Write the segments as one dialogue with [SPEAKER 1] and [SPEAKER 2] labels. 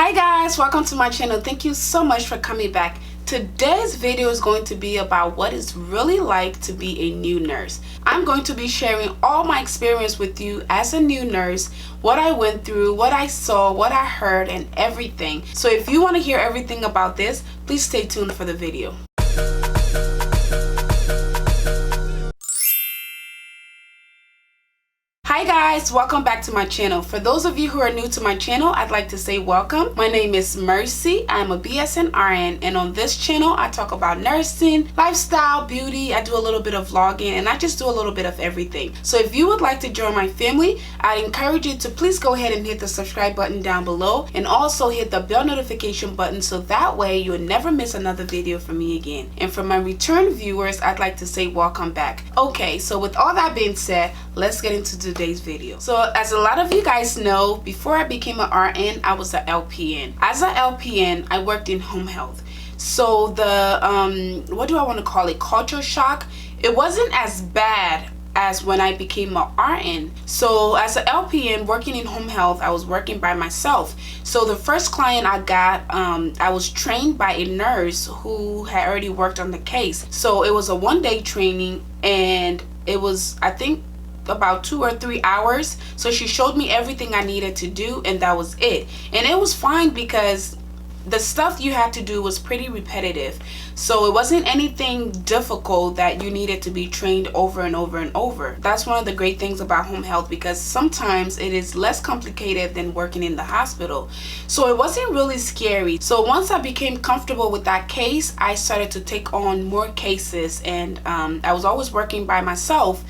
[SPEAKER 1] Hi guys, welcome to my channel. Thank you so much for coming back. Today's video is going to be about what it's really like to be a new nurse. I'm going to be sharing all my experience with you as a new nurse, what I went through, what I saw, what I heard, and everything. So if you want to hear everything about this, please stay tuned for the video. Hi guys, welcome back to my channel. For those of you who are new to my channel, I'd like to say welcome. My name is Mercy. I'm a BSN RN, and on this channel I talk about nursing, lifestyle, beauty. I do a little bit of vlogging, and I just do a little bit of everything. So if you would like to join my family, I'd encourage you to please go ahead and hit the subscribe button down below, and also hit the bell notification button so that way you will never miss another video from me again. And for my return viewers, I'd like to say welcome back. Okay, so with all that being said, let's get into today's video. So as a lot of you guys know, before I became an RN, I was an LPN. As an LPN, I worked in home health. So the what do I want to call it, culture shock, it wasn't as bad as when I became an RN. So as an LPN working in home health, I was working by myself. So the first client I got, I was trained by a nurse who had already worked on the case. So it was a one-day training, and it was, I think, about 2 or 3 hours. So she showed me everything I needed to do, and that was it. And it was fine because the stuff you had to do was pretty repetitive. So it wasn't anything difficult that you needed to be trained over and over and over. That's one of the great things about home health, because sometimes it is less complicated than working in the hospital. So it wasn't really scary. So once I became comfortable with that case, I started to take on more cases, and I was always working by myself.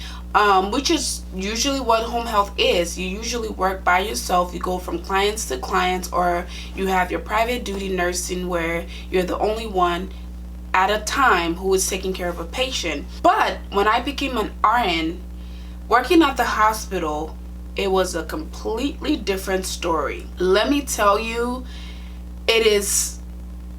[SPEAKER 1] Which is usually what home health is. You usually work by yourself. You go from clients to clients, or you have your private duty nursing where you're the only one at a time who is taking care of a patient. But when I became an RN, working at the hospital, it was a completely different story. Let me tell you, it is,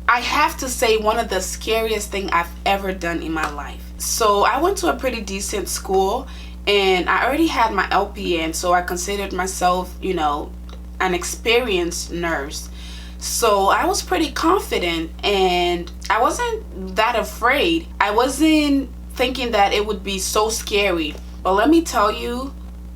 [SPEAKER 1] I have to say, one of the scariest things I've ever done in my life. So I went to a pretty decent school, and I already had my LPN, so I considered myself, you know, an experienced nurse. So I was pretty confident, and I wasn't that afraid. I wasn't thinking that it would be so scary. But let me tell you,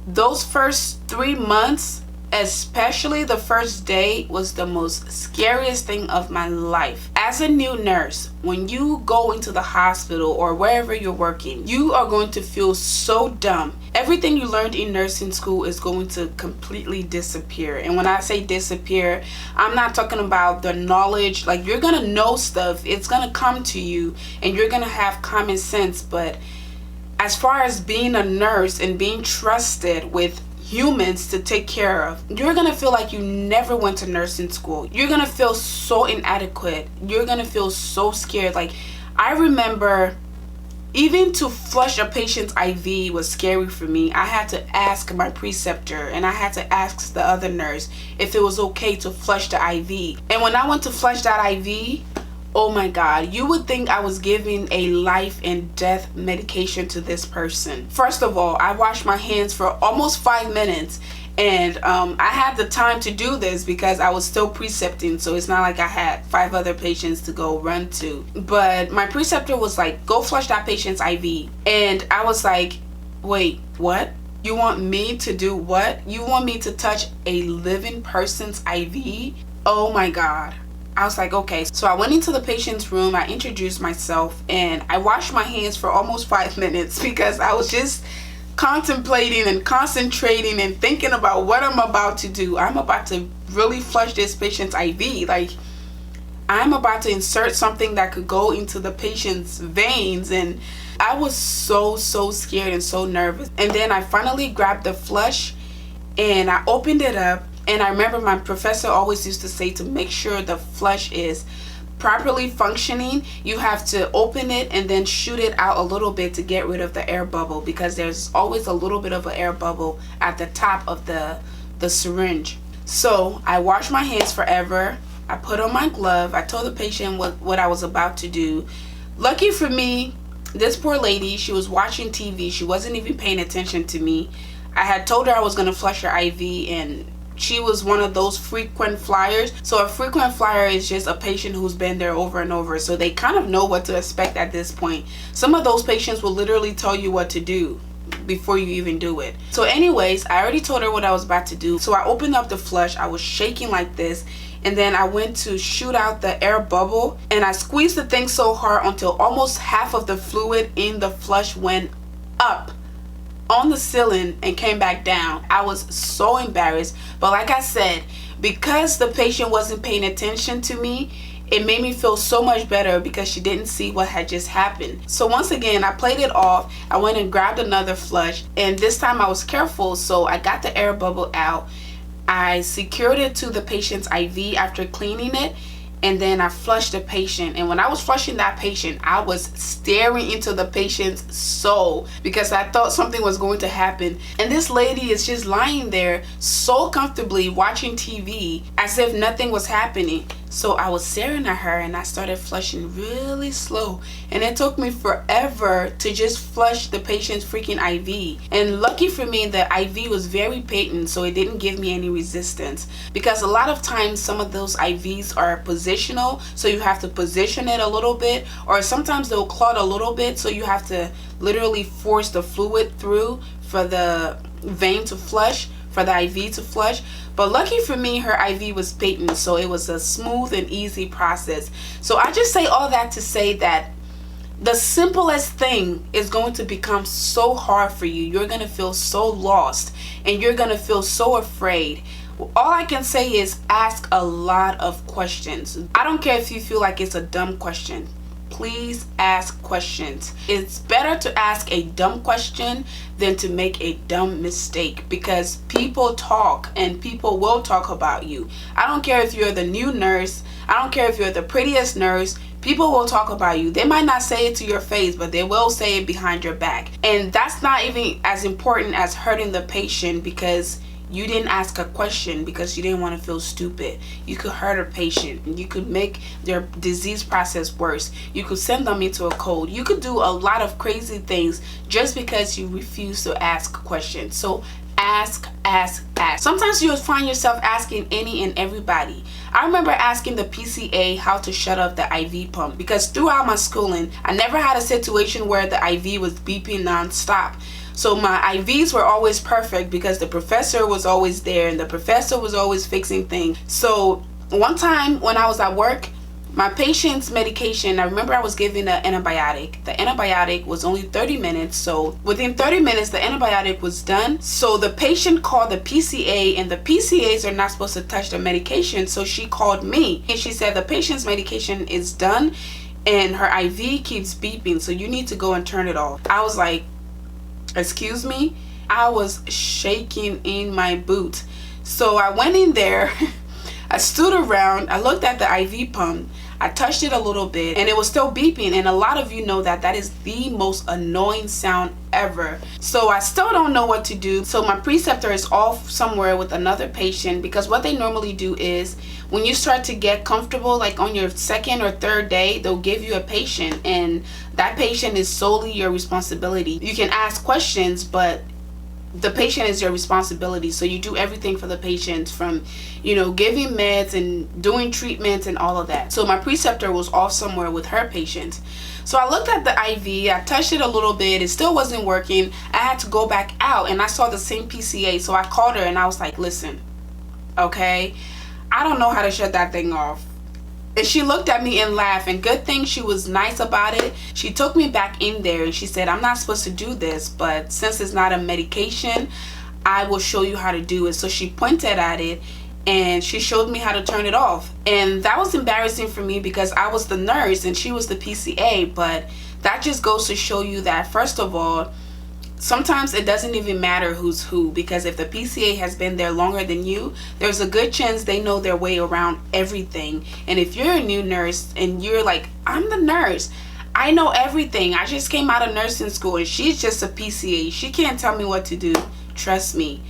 [SPEAKER 1] those first 3 months, especially the first day, was the most scariest thing of my life. As a new nurse, when you go into the hospital or wherever you're working, you are going to feel so dumb. Everything you learned in nursing school is going to completely disappear. And when I say disappear, I'm not talking about the knowledge. Like, you're gonna know stuff, it's gonna come to you, and you're gonna have common sense. But as far as being a nurse and being trusted with humans to take care of, you're gonna feel like you never went to nursing school. You're gonna feel so inadequate. You're gonna feel so scared. Like, I remember even to flush a patient's IV was scary for me. I had to ask my preceptor, and I had to ask the other nurse if it was okay to flush the IV. And when I went to flush that IV, oh my God, you would think I was giving a life and death medication to this person. First of all, I washed my hands for almost 5 minutes, and I had the time to do this because I was still precepting, so it's not like I had 5 other patients to go run to. But my preceptor was like, go flush that patient's IV. And I was like, wait, what? You want me to do what? You want me to touch a living person's IV? Oh my God. I was like, okay. So I went into the patient's room, I introduced myself, and I washed my hands for almost 5 minutes because I was just contemplating and concentrating and thinking about what I'm about to do. I'm about to really flush this patient's IV. Like, I'm about to insert something that could go into the patient's veins, and I was so scared and so nervous. And then I finally grabbed the flush, and I opened it up. And I remember my professor always used to say, to make sure the flush is properly functioning, you have to open it and then shoot it out a little bit to get rid of the air bubble, because there's always a little bit of an air bubble at the top of the syringe. So I washed my hands forever. I put on my glove. I told the patient what I was about to do. Lucky for me, this poor lady, she was watching TV. She wasn't even paying attention to me. I had told her I was going to flush her IV, and she was one of those frequent flyers. So a frequent flyer is just a patient who's been there over and over, so they kind of know what to expect at this point. Some of those patients will literally tell you what to do before you even do it. So anyways, I already told her what I was about to do. So I opened up the flush. I was shaking like this, and then I went to shoot out the air bubble, and I squeezed the thing so hard until almost half of the fluid in the flush went up on the ceiling and came back down. I was so embarrassed, but like I said, because the patient wasn't paying attention to me, it made me feel so much better because she didn't see what had just happened. So once again, I played it off. I went and grabbed another flush, and this time I was careful. So I got the air bubble out, I secured it to the patient's IV after cleaning it, and then I flushed the patient. And when I was flushing that patient, I was staring into the patient's soul because I thought something was going to happen. And this lady is just lying there so comfortably watching TV as if nothing was happening. So I was staring at her, and I started flushing really slow, and it took me forever to just flush the patient's freaking IV. And lucky for me, the IV was very patent, so it didn't give me any resistance, because a lot of times some of those IVs are positional, so you have to position it a little bit, or sometimes they'll clot a little bit, so you have to literally force the fluid through for the vein to flush, for the IV to flush. But lucky for me, her IV was patent, so it was a smooth and easy process. So I just say all that to say that the simplest thing is going to become so hard for you. You're going to feel so lost, and you're going to feel so afraid. All I can say is ask a lot of questions. I don't care if you feel like it's a dumb question. Please ask questions. It's better to ask a dumb question than to make a dumb mistake, because people talk and people will talk about you. I don't care if you're the new nurse. I don't care if you're the prettiest nurse. People will talk about you. They might not say it to your face, but they will say it behind your back. And that's not even as important as hurting the patient because you didn't ask a question, because you didn't want to feel stupid. You could hurt a patient, and you could make their disease process worse. You could send them into a cold. You could do a lot of crazy things just because you refuse to ask questions. So ask. Sometimes you'll find yourself asking any and everybody. I remember asking the PCA how to shut off the IV pump, because throughout my schooling, I never had a situation where the IV was beeping non-stop. So my IVs were always perfect because the professor was always there, and the professor was always fixing things. So one time when I was at work, my patient's medication, I remember I was given an antibiotic. The antibiotic was only 30 minutes. So within 30 minutes, the antibiotic was done. So the patient called the PCA, and the PCAs are not supposed to touch the medication. So she called me, and she said the patient's medication is done and her IV keeps beeping, so you need to go and turn it off. I was like, excuse me? I was shaking in my boots. So I went in there, I stood around, I looked at the IV pump, I touched it a little bit, and it was still beeping. And a lot of you know that that is the most annoying sound ever. So I still don't know what to do. So my preceptor is off somewhere with another patient, because what they normally do is when you start to get comfortable, like on your second or third day, they'll give you a patient, and that patient is solely your responsibility. You can ask questions, but the patient is your responsibility. So you do everything for the patient, from, you know, giving meds and doing treatments and all of that. So my preceptor was off somewhere with her patient. So I looked at the IV, I touched it a little bit, it still wasn't working. I had to go back out, and I saw the same PCA. So I called her and I was like, listen, okay, I don't know how to shut that thing off. And she looked at me and laughed, and good thing she was nice about it. She took me back in there and she said, I'm not supposed to do this, but since it's not a medication, I will show you how to do it. So she pointed at it and she showed me how to turn it off. And that was embarrassing for me because I was the nurse and she was the PCA. But that just goes to show you that, first of all, sometimes it doesn't even matter who's who, because if the PCA has been there longer than you, there's a good chance they know their way around everything. And if you're a new nurse and you're like, I'm the nurse, I know everything, I just came out of nursing school, and she's just a PCA, she can't tell me what to do, trust me,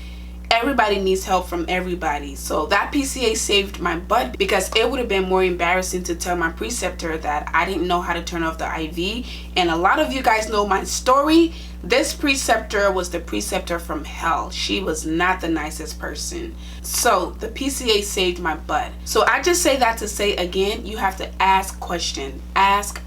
[SPEAKER 1] everybody needs help from everybody. So that PCA saved my butt, because it would have been more embarrassing to tell my preceptor that I didn't know how to turn off the IV. And a lot of you guys know my story. This preceptor was the preceptor from hell. She was not the nicest person. So the PCA saved my butt. So I just say that to say again, you have to ask questions. Ask.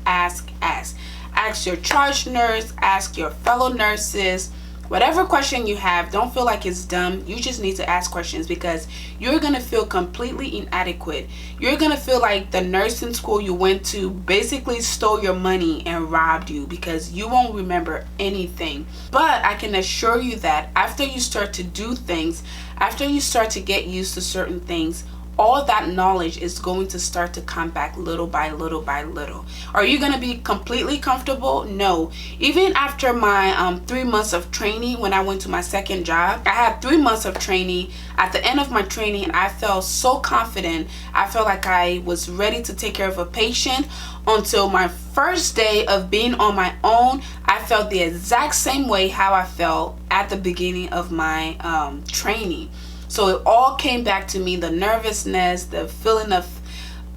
[SPEAKER 1] Ask your charge nurse, ask your fellow nurses. Whatever question you have, don't feel like it's dumb. You just need to ask questions, because you're going to feel completely inadequate. You're going to feel like the nursing school you went to basically stole your money and robbed you, because you won't remember anything. But I can assure you that after you start to do things, after you start to get used to certain things, all that knowledge is going to start to come back little by little by little. Are you going to be completely comfortable? No. Even after my 3 months of training, when I went to my second job, I had 3 months of training. At the end of my training, I felt so confident. I felt like I was ready to take care of a patient. Until my first day of being on my own, I felt the exact same way how I felt at the beginning of my training. So it all came back to me, the nervousness, the feeling of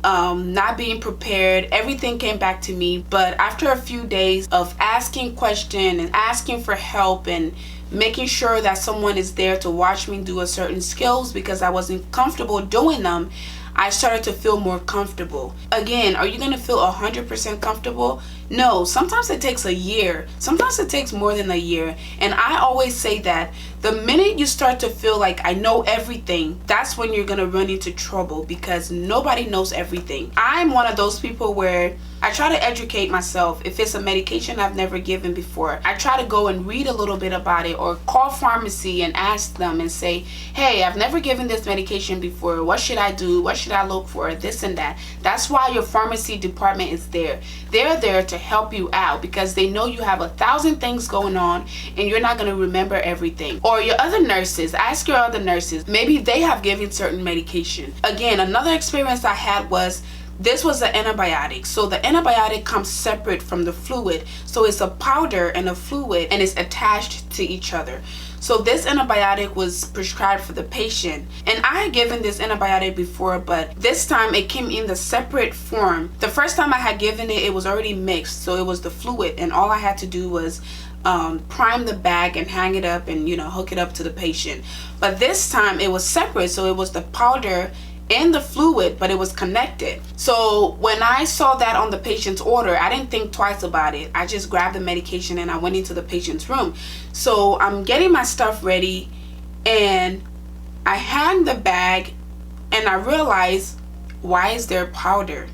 [SPEAKER 1] not being prepared, everything came back to me. But after a few days of asking questions and asking for help and making sure that someone is there to watch me do a certain skills because I wasn't comfortable doing them, I started to feel more comfortable. Again, are you going to feel 100% comfortable? No, sometimes it takes a year. Sometimes it takes more than a year. And I always say that the minute you start to feel like I know everything, that's when you're going to run into trouble, because nobody knows everything. I'm one of those people where I try to educate myself. If it's a medication I've never given before, I try to go and read a little bit about it, or call pharmacy and ask them and say, hey, I've never given this medication before. What should I do? What should I look for? This and that. That's why your pharmacy department is there. They're there to help you out, because they know you have 1,000 things going on and you're not going to remember everything. Or your other nurses, ask your other nurses. Maybe they have given certain medication. Again, another experience I had was, this was an antibiotic. So the antibiotic comes separate from the fluid. So it's a powder and a fluid, and it's attached to each other. So this antibiotic was prescribed for the patient. And I had given this antibiotic before, but this time it came in the separate form. The first time I had given it, it was already mixed. So it was the fluid, and all I had to do was prime the bag and hang it up and, hook it up to the patient. But this time it was separate. So it was the powder and the fluid, but it was connected. So when I saw that on the patient's order, I didn't think twice about it. I just grabbed the medication and I went into the patient's room. So I'm getting my stuff ready, and I hang the bag, and I realized, why is there powder?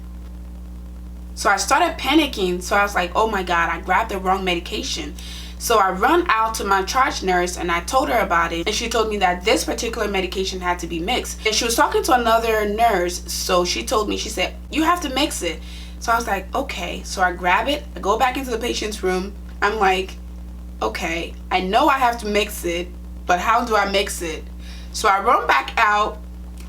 [SPEAKER 1] So I started panicking. So I was like, oh my God, I grabbed the wrong medication. So I run out to my charge nurse and I told her about it, and she told me that this particular medication had to be mixed. And she was talking to another nurse, so she told me, she said, you have to mix it. So I was like, okay. So I grab it, I go back into the patient's room. I'm like, okay, I know I have to mix it, but how do I mix it? So I run back out.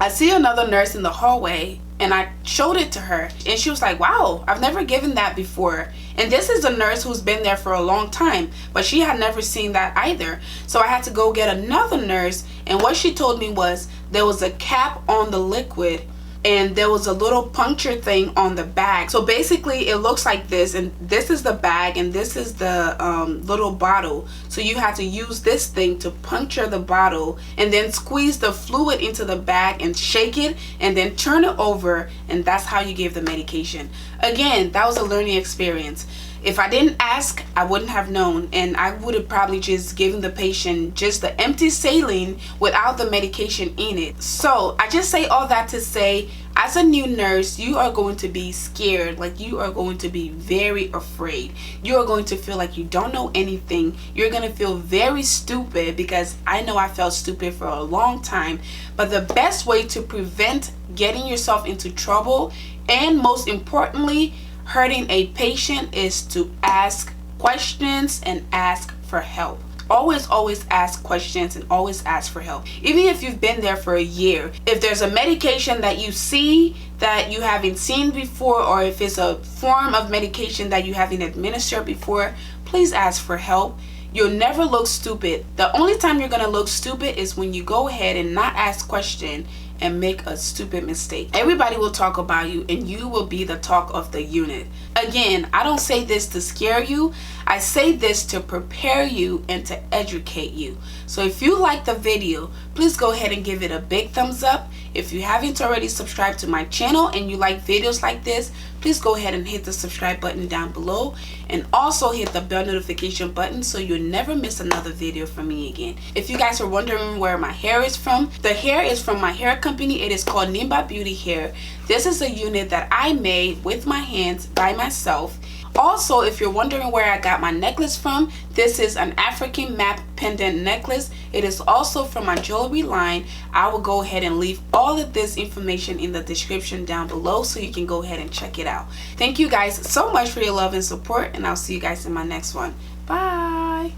[SPEAKER 1] I see another nurse in the hallway, and I showed it to her, and she was like, wow, I've never given that before. And this is a nurse who's been there for a long time, but she had never seen that either. So I had to go get another nurse, and what she told me was there was a cap on the liquid, and there was a little puncture thing on the bag. So basically it looks like this, and this is the bag, and this is the little bottle. So you have to use this thing to puncture the bottle, and then squeeze the fluid into the bag and shake it, and then turn it over, and that's how you give the medication. Again, that was a learning experience. If I didn't ask, I wouldn't have known, and I would have probably just given the patient just the empty saline without the medication in it. So I just say all that to say, as a new nurse, you are going to be scared. Like, you are going to be very afraid. You are going to feel like you don't know anything. You're going to feel very stupid, because I know I felt stupid for a long time. But the best way to prevent getting yourself into trouble, and most importantly, hurting a patient, is to ask questions and ask for help. Always ask questions and always ask for help. Even if you've been there for a year, if there's a medication that you see that you haven't seen before, or if it's a form of medication that you haven't administered before, please ask for help. You'll never look stupid. The only time you're gonna look stupid is when you go ahead and not ask question and make a stupid mistake. Everybody will talk about you and you will be the talk of the unit. Again, I don't say this to scare you. I say this to prepare you and to educate you. So if you like the video, please go ahead and give it a big thumbs up. If you haven't already subscribed to my channel and you like videos like this, please go ahead and hit the subscribe button down below, and also hit the bell notification button so you'll never miss another video from me again. If you guys are wondering where my hair is from, the hair is from my hair company. It is called Nimba Beauty Hair. This is a unit that I made with my hands by myself. Also, if you're wondering where I got my necklace from, this is an African map pendant necklace. It is also from my jewelry line. I will go ahead and leave all of this information in the description down below so you can go ahead and check it out. Thank you guys so much for your love and support, and I'll see you guys in my next one. Bye.